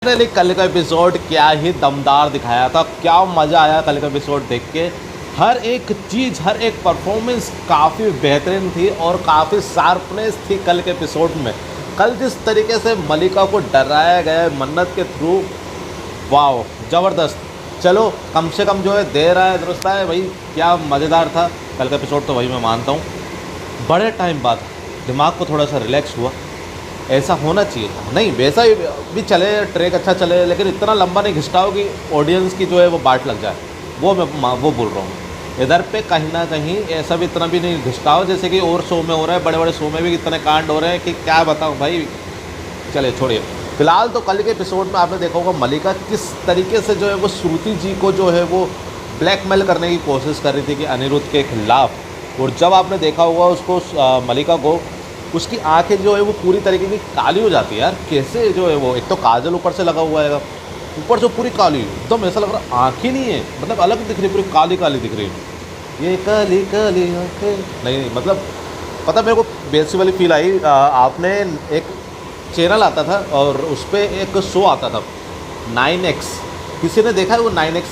Finally कल का episode क्या ही दमदार दिखाया था, क्या मज़ा आया कल का एपिसोड देख के। हर एक चीज़, हर एक परफॉर्मेंस काफ़ी बेहतरीन थी और काफ़ी शार्पनेस थी कल के एपिसोड में। कल जिस तरीके से मलिका को डराया गया है मन्नत के थ्रू, वाह ज़बरदस्त। चलो कम से कम जो है दे रहा है दुरुस्त है भाई, क्या मज़ेदार था कल का एपिसोड, तो वही मैं मानता हूँ। बड़े टाइम बाद दिमाग को थोड़ा सा रिलैक्स हुआ, ऐसा होना चाहिए था। नहीं वैसा भी चले, ट्रैक अच्छा चले, लेकिन इतना लंबा नहीं खिंचटाओ कि ऑडियंस की जो है वो बाट लग जाए। वो बोल रहा हूँ इधर पे कहीं ना कहीं ऐसा भी इतना भी नहीं घिसटाओ जैसे कि और शो में हो रहा है। बड़े बड़े शो में भी इतने कांड हो रहे हैं कि क्या बताऊँ भाई। चलिए छोड़िए, फिलहाल तो कल के एपिसोड में आपने देखा होगा मलिका किस तरीके से जो है वो श्रुति जी को जो है वो ब्लैकमेल करने की कोशिश कर रही थी कि अनिरुद्ध के खिलाफ। और जब आपने देखा होगा उसको मलिका को, उसकी आंखें जो है वो पूरी तरीके की काली हो जाती है यार। कैसे जो है वो, एक तो काजल ऊपर से लगा हुआ है, ऊपर से पूरी काली, एकदम ऐसा लग रहा आंखें नहीं है, मतलब अलग दिख रही, पूरी काली काली दिख रही है। ये काली काली आंखें नहीं, मतलब पता मेरे को वैसी वाली फील आई। आपने एक चैनल आता था और उस पर एक शो आता था 9X, किसी ने देखा है वो 9X?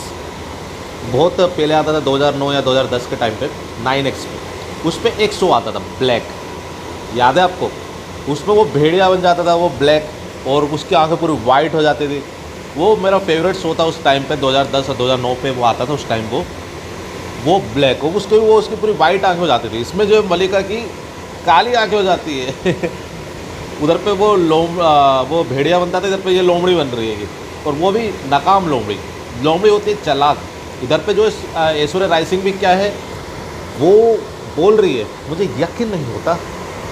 बहुत पहले आता था 2009 या 2010 के टाइम पे 9X पे। उस पर एक शो आता था ब्लैक, याद है आपको? उसमें वो भेड़िया बन जाता था वो ब्लैक, और उसकी आंखें पूरी वाइट हो जाती थी। वो मेरा फेवरेट शो था उस टाइम पे, 2010 और 2009 पे वो आता था उस टाइम। वो ब्लैक हो, उसकी पूरी वाइट आंखें हो जाती थी। इसमें जो है मलिका की काली आंखें हो जाती है उधर पे वो भेड़िया बनता था, इधर पे ये लोमड़ी बन रही है, और वो भी नाकाम लोमड़ी होती है चालाक। इधर पे जो ऐश्वर्या राय सिंह भी क्या है, वो बोल रही है मुझे यकीन नहीं होता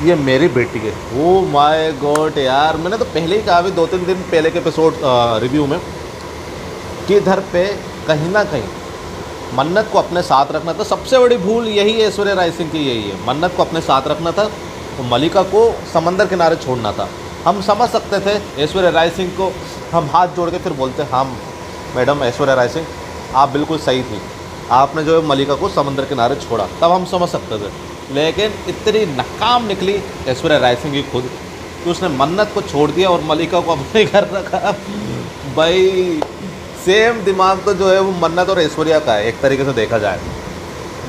ये मेरी बेटी है। ओ माय गॉड यार, मैंने तो पहले ही कहा भी 2-3 दिन पहले के एपिसोड रिव्यू में कि इधर पे कहीं ना कहीं मन्नत को अपने साथ रखना था। सबसे बड़ी भूल यही है ऐश्वर्या राय सिंह की, यही है, मन्नत को अपने साथ रखना था तो मलिका को समंदर किनारे छोड़ना था। हम समझ सकते थे ऐश्वर्या राय सिंह को, हम हाथ जोड़ के फिर बोलते हाँ मैडम ऐश्वर्या राय सिंह आप बिल्कुल सही थी, आपने जो है मलिका को समंदर किनारे छोड़ा, तब हम समझ सकते थे। लेकिन इतनी नाकाम निकली ऐश्वर्या राय सिंह की खुद कि उसने मन्नत को छोड़ दिया और मलिका को अपने घर रखा। भाई सेम दिमाग तो जो है वो मन्नत और ऐश्वर्या का है एक तरीके से देखा जाए।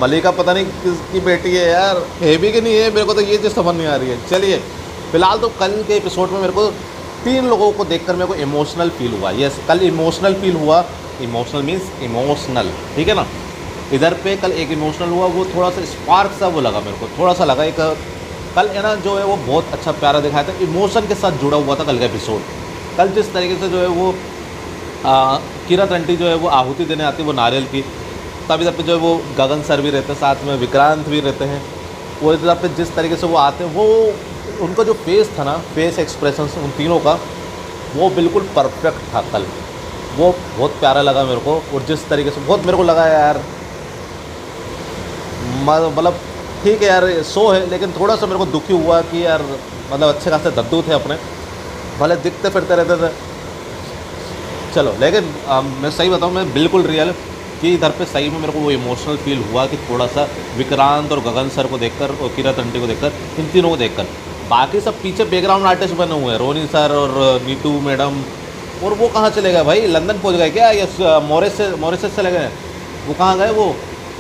मलिका पता नहीं किसकी बेटी है यार, है भी कि नहीं है, मेरे को तो ये चीज़ समझ नहीं आ रही है। चलिए फिलहाल तो कल के एपिसोड में मेरे को 3 लोगों को देखकर मेरे को इमोशनल फील हुआ। यस, कल इमोशनल फील हुआ। इमोशनल मीन्स इमोशनल, ठीक है ना। इधर पे कल एक इमोशनल हुआ, वो थोड़ा सा स्पार्क सा वो लगा मेरे को, थोड़ा सा लगा एक कल है ना जो है वो बहुत अच्छा प्यारा दिखाया था, इमोशन के साथ जुड़ा हुआ था कल का एपिसोड। कल जिस तरीके से जो है वो किरत आंटी जो है वो आहुति देने आती है वो नारियल की, तब इधर पे जो है वो गगन सर भी रहते हैं, साथ में विक्रांत भी रहते हैं। वो इधर पे जिस तरीके से वो आते हैं, वो उनका जो फेस था ना, फेस एक्सप्रेशन उन तीनों का वो बिल्कुल परफेक्ट था कल। वो बहुत प्यारा लगा मेरे को, और जिस तरीके से बहुत मेरे को लगा यार, मतलब ठीक है यार शो है, लेकिन थोड़ा सा मेरे को दुखी हुआ कि यार मतलब अच्छे खासे दद्दू थे अपने, भले दिखते फिरते रहते थे चलो, लेकिन मैं सही बताऊँ, मैं बिल्कुल रियल कि इधर पे सही में मेरे को वो इमोशनल फील हुआ कि थोड़ा सा विक्रांत और गगन सर को देखकर और किरत आंटी को देखकर, इन तीनों को देखकर। बाकी सब पीछे बैकग्राउंड आर्टिस्ट बने हुए हैं, रोनी सर और नीतू मैडम, और वो कहाँ चले गए भाई? लंदन पहुँच गए क्या? या मॉरिशस चले गए? वो कहाँ गए वो?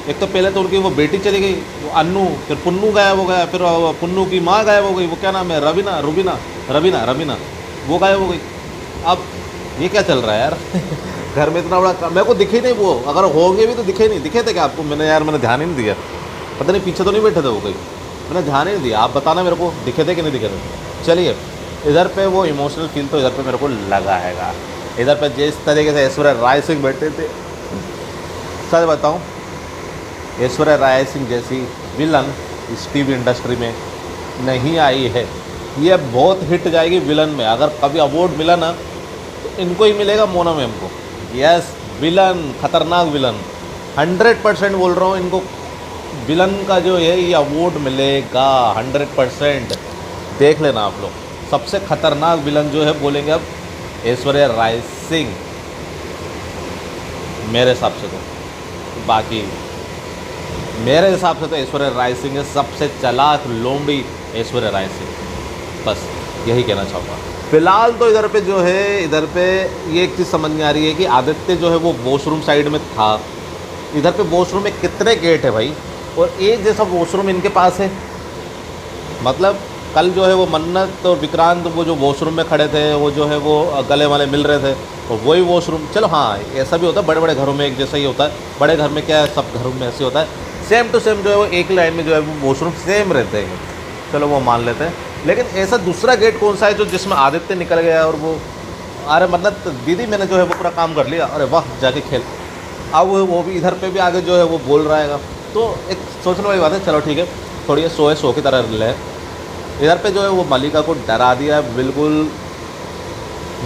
एक तो पहले तो उनकी वो बेटी चली गई, वो अन्नू, फिर पुन्नू गायब हो गया, फिर पुन्नू की माँ गायब हो गई, वो क्या नाम है, रवीना वो गायब हो गई। अब ये क्या चल रहा है यार घर में इतना बड़ा मेरे को दिखे नहीं वो, अगर होंगे भी तो दिखे नहीं। दिखे थे क्या आपको? मैंने ध्यान ही नहीं दिया, पता नहीं पीछे तो नहीं बैठे थे वो, कहीं मैंने ध्यान ही नहीं दिया। आप बताना मेरे को दिखे थे कि नहीं दिखे थे। चलिए इधर पे वो इमोशनल फील तो इधर पे मेरे को लगा हैगा। इधर पे जिस तरीके से ऐश्वर्या राय सिंह बैठे थे, सच बताऊँ ऐश्वर्या राय सिंह जैसी विलन इस टीवी इंडस्ट्री में नहीं आई है। ये बहुत हिट जाएगी विलन में, अगर कभी अवार्ड मिला ना तो इनको ही मिलेगा, मोना मैम को। यस, विलन, खतरनाक विलन, 100% बोल रहा हूँ, इनको विलन का जो है ये अवार्ड मिलेगा 100%। देख लेना आप लोग, सबसे खतरनाक विलन जो है बोलेंगे अब ऐश्वर्या राय सिंह मेरे हिसाब से तो। बाकी मेरे हिसाब से तो ऐश्वर्या राय सिंह है सबसे चालाक लोमड़ी, ऐश्वर्या राय सिंह, बस यही कहना चाहूँगा। फिलहाल तो इधर पे जो है, इधर पे ये एक चीज़ समझ में आ रही है कि आदित्य जो है वो वॉशरूम साइड में था। इधर पे वॉशरूम में कितने गेट है भाई, और एक जैसा वॉशरूम इनके पास है। मतलब कल जो है वो मन्नत और विक्रांत वो जो वॉशरूम में खड़े थे, वो जो है वो गले वाले मिल रहे थे, और वही वॉशरूम। चलो हाँ, ऐसा भी होता है, बड़े बड़े घरों में एक जैसा ही होता है। बड़े घर में क्या है, सब घरों में ऐसे होता है, सेम टू सेम जो है वो एक लाइन में जो है वो वॉशरूम सेम रहते हैं। चलो वो मान लेते हैं। लेकिन ऐसा दूसरा गेट कौन सा है जो जिसमें आदित्य निकल गया और वो, अरे मन्नत दीदी मैंने जो है वो पूरा काम कर लिया, अरे वाह जाके खेल। अब वो भी इधर पे भी आगे जो है वो बोल रहा है। तो एक सोचने वाली बात है। चलो ठीक है, थोड़ी ये सोए सो की तरह ले। इधर पे जो है वो मलिका को डरा दिया है बिल्कुल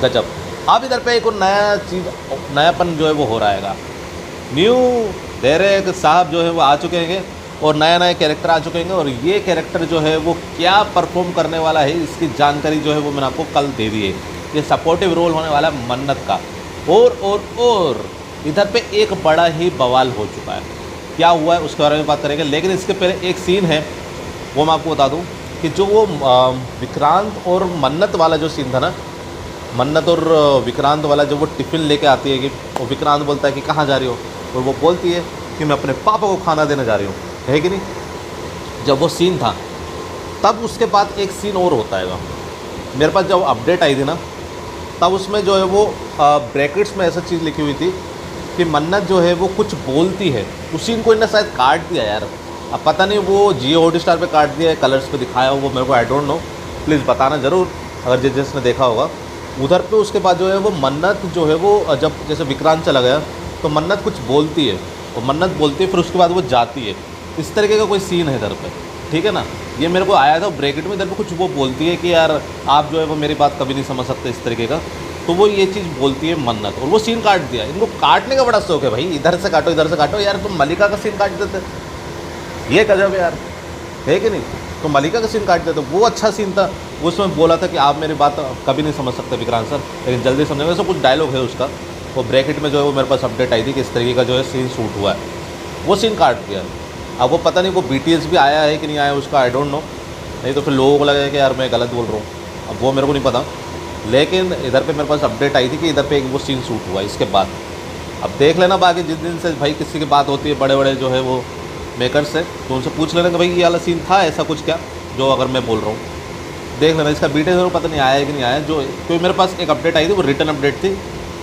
गजब। अब इधर पे एक और नया चीज़, नयापन जो है वो हो रहा है। न्यू डायरेक्टर साहब जो है वो आ चुके हैं और नया नया कैरेक्टर आ चुके हैं, और ये कैरेक्टर जो है वो क्या परफॉर्म करने वाला है इसकी जानकारी जो है वो मैंने आपको कल दे दी है। ये सपोर्टिव रोल होने वाला है मन्नत का। और इधर पे एक बड़ा ही बवाल हो चुका है। क्या हुआ है उसके बारे में बात करेंगे, लेकिन इसके पहले एक सीन है वो मैं आपको बता दूं कि जो वो विक्रांत और मन्नत वाला जो सीन था ना, मन्नत और विक्रांत वाला, जब वो टिफ़िन लेके आती है कि वो विक्रांत बोलता है कि कहाँ जा रही हो, और वो बोलती है कि मैं अपने पापा को खाना देने जा रही हूँ, है कि नहीं। जब वो सीन था तब उसके बाद एक सीन और होता है। मेरे पास जब अपडेट आई थी ना, तब उसमें जो है वो ब्रैकेट्स में ऐसा चीज़ लिखी हुई थी कि मन्नत जो है वो कुछ बोलती है। उस सीन को इन्हें शायद काट दिया यार, अब पता नहीं वो जियो हॉटस्टार पे काट दिया है, कलर्स पे दिखाया हो वो मेरे को आई डोंट नो, प्लीज़ बताना ज़रूर अगर जिसने देखा होगा उधर पे। उसके बाद जो है वो मन्नत जो है वो जब जैसे विक्रांत चला गया तो मन्नत कुछ बोलती है, और मन्नत बोलती है फिर उसके बाद वो जाती है। इस तरीके का कोई सीन है इधर पे, ठीक है ना। ये मेरे को आया था ब्रैकेट में, इधर पे कुछ वो बोलती है कि यार आप जो है वो मेरी बात कभी नहीं समझ सकते इस तरीके का, तो वो ये चीज़ बोलती है मन्नत, और वो सीन काट दिया। इनको काटने का बड़ा शौक है भाई, इधर से काटो इधर से काटो। यार तुम मलिका का सीन काट देते, ये गजब यार, है कि नहीं। तो मलिका का सीन काट देते, वो अच्छा सीन था। वो उसमें बोला था कि आप मेरी बात कभी नहीं समझ सकते विक्रांत सर, लेकिन जल्दी समझेंगे। वैसे कुछ डायलॉग है उसका, वो ब्रैकेट में जो है वो मेरे पास अपडेट आई थी कि इस तरीके का जो है सीन शूट हुआ है, वो सीन काट दिया। अब वो पता नहीं वो BTS भी आया है कि नहीं आया उसका, आई डोंट नो, नहीं तो फिर लोगों को लगेगा कि यार मैं गलत बोल रहा हूँ, अब वो मेरे को नहीं पता। लेकिन इधर पे मेरे पास अपडेट आई थी कि इधर पे एक वो सीन शूट हुआ इसके बाद। अब देख लेना बाकी जिस दिन से भाई किसी की बात होती है बड़े बड़े जो है वो मेकर्स से, तो उनसे पूछ लेना कि भाई ये वाला सीन था ऐसा कुछ क्या, जो अगर मैं बोल रहा हूँ। देख लेना इसका BTS जरूर पता नहीं आया है कि नहीं आया। जो क्योंकि मेरे पास एक अपडेट आई थी वो रिटर्न अपडेट थी,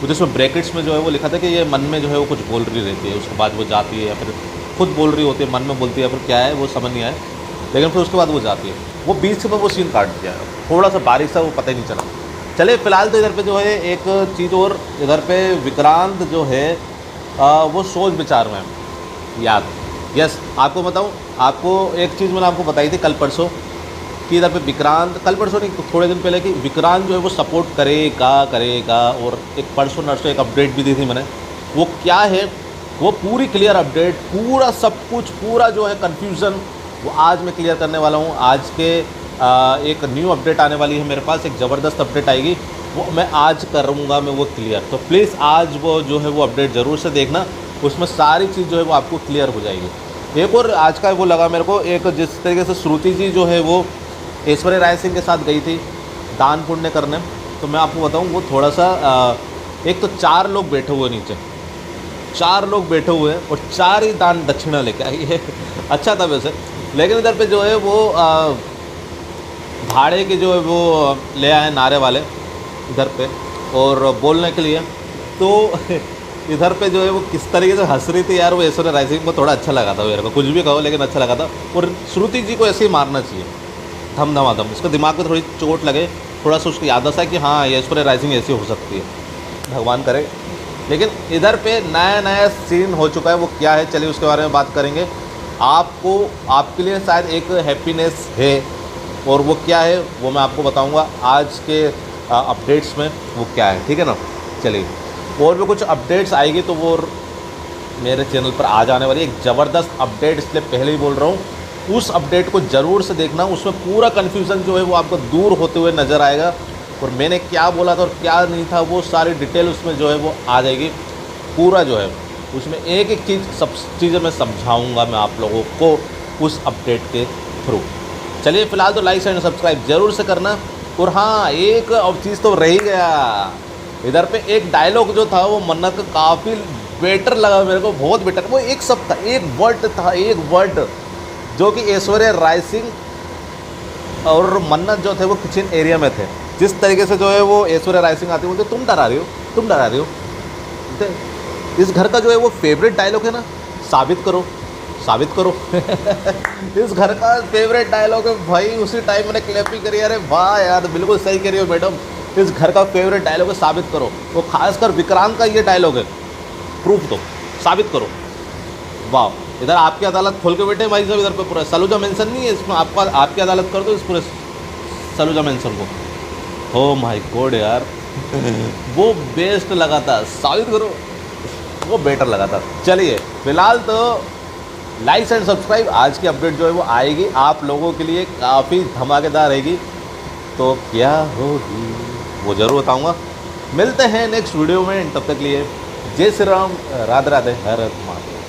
वो जिसमें ब्रैकेट्स में जो है वो लिखा था कि ये मन में जो है वो कुछ बोल रही रहती है, उसके बाद वो जाती है, या फिर खुद बोल रही होती है, मन में बोलती है, या फिर क्या है वो समझ नहीं आया, लेकिन फिर उसके बाद वो जाती है। वो बीच में वो सीन काट दिया, थोड़ा सा बारिश सा वो पता ही नहीं चला। चले फिलहाल तो इधर पे जो है एक चीज़ और, इधर पे विक्रांत जो है वो सोच विचार में याद। यस, आपको बताऊँ, आपको एक चीज़ मैंने आपको बताई थी कल परसों कि इधर पे विक्रांत, कल परसों नहीं थोड़े दिन पहले, कि विक्रांत जो है वो सपोर्ट करेगा। और एक परसों नरसों एक अपडेट भी दी थी मैंने, वो क्या है, वो पूरी क्लियर अपडेट, पूरा सब कुछ, पूरा जो है कन्फ्यूज़न वो आज मैं क्लियर करने वाला हूँ। आज के एक न्यू अपडेट आने वाली है मेरे पास, एक ज़बरदस्त अपडेट आएगी, वो मैं आज करूँगा मैं वो क्लियर। तो प्लीज़ आज वो जो है वो अपडेट ज़रूर से देखना, उसमें सारी चीज़ जो है वो आपको क्लियर हो जाएगी। एक और आज का वो लगा मेरे को, एक जिस तरीके से श्रुति जी जो है वो ऐश्वर्या राय सिंह के साथ गई थी दान पुण्य करने, तो मैं आपको बताऊं वो थोड़ा सा एक तो 4 लोग बैठे हुए नीचे, 4 लोग बैठे हुए हैं और 4 ही दान दक्षिणा लेके आई है। अच्छा था वैसे, लेकिन इधर पे जो है वो भाड़े के जो है वो ले आए नारे वाले इधर पे और बोलने के लिए। तो इधर पे जो है वो किस तरीके से हंस रही थी यार, वो ऐश्वर्या राय सिंह को थोड़ा अच्छा लगा था मेरे को, कुछ भी कहो लेकिन अच्छा लगा था। और श्रुति जी को ऐसे ही मारना चाहिए, धम धमाधम, इसको दिमाग में थोड़ी चोट लगे, थोड़ा सा उसको याद आता है कि हाँ ये ऐश्वर्या राय सिंह ऐसी हो सकती है, भगवान करे। लेकिन इधर पे नया नया सीन हो चुका है, वो क्या है चलिए उसके बारे में बात करेंगे। आपको, आपके लिए शायद एक हैप्पीनेस है, और वो क्या है वो मैं आपको बताऊंगा आज के अपडेट्स में वो क्या है, ठीक है ना। चलिए, और भी कुछ अपडेट्स आएगी तो वो मेरे चैनल पर आ जाने वाली एक ज़बरदस्त अपडेट, इसलिए पहले ही बोल रहा हूँ उस अपडेट को ज़रूर से देखना। उसमें पूरा कन्फ्यूज़न जो है वो आपको दूर होते हुए नज़र आएगा, और मैंने क्या बोला था और क्या नहीं था वो सारी डिटेल उसमें जो है वो आ जाएगी। पूरा जो है उसमें एक एक चीज़, सब चीज़ें मैं समझाऊंगा मैं आप लोगों को उस अपडेट के थ्रू। चलिए फिलहाल तो लाइक एंड सब्सक्राइब ज़रूर से करना, और हाँ, एक अब चीज़ तो रह ही गया, इधर पे एक डायलॉग जो था वो मन्नत का काफ़ी बेटर लगा मेरे को, बहुत बेटर। वो एक शब्द था, एक वर्ड था, एक वर्ड जो कि ऐश्वर्या राय सिंह और मन्नत जो थे वो किचन एरिया में थे, जिस तरीके से जो है वो ऐश्वर्या राय सिंह आती, बोलते तुम डरा रही हो, तुम डरा रही हो। इस घर का जो है वो फेवरेट डायलॉग है ना, साबित करो, साबित करो। इस घर का फेवरेट डायलॉग है भाई, उसी टाइम मैंने क्लैपिंग करी, अरे वाह यार, बिल्कुल सही कह रही हो मैडम। इस घर का फेवरेट डायलॉग है साबित करो, वो खासकर विक्रांत का ये डायलॉग है, प्रूफ दो, साबित करो। वाह, इधर आपकी अदालत खोल के बैठे भाई साहब, इधर पे पूरा सलूजा मेंशन नहीं है इसमें, आपका आपकी अदालत कर दो इस पूरे सलूजा मेंशन को। ओ माय गॉड यार, वो बेस्ट लगा था, साबित करो, वो बेटर लगा था। चलिए फिलहाल तो लाइक एंड सब्सक्राइब, आज की अपडेट जो है वो आएगी आप लोगों के लिए, काफ़ी धमाकेदार रहेगी, तो क्या होगी वो ज़रूर बताऊँगा। मिलते हैं नेक्स्ट वीडियो में, तब तक लिए जय श्री राम, राधे राधे, हर हर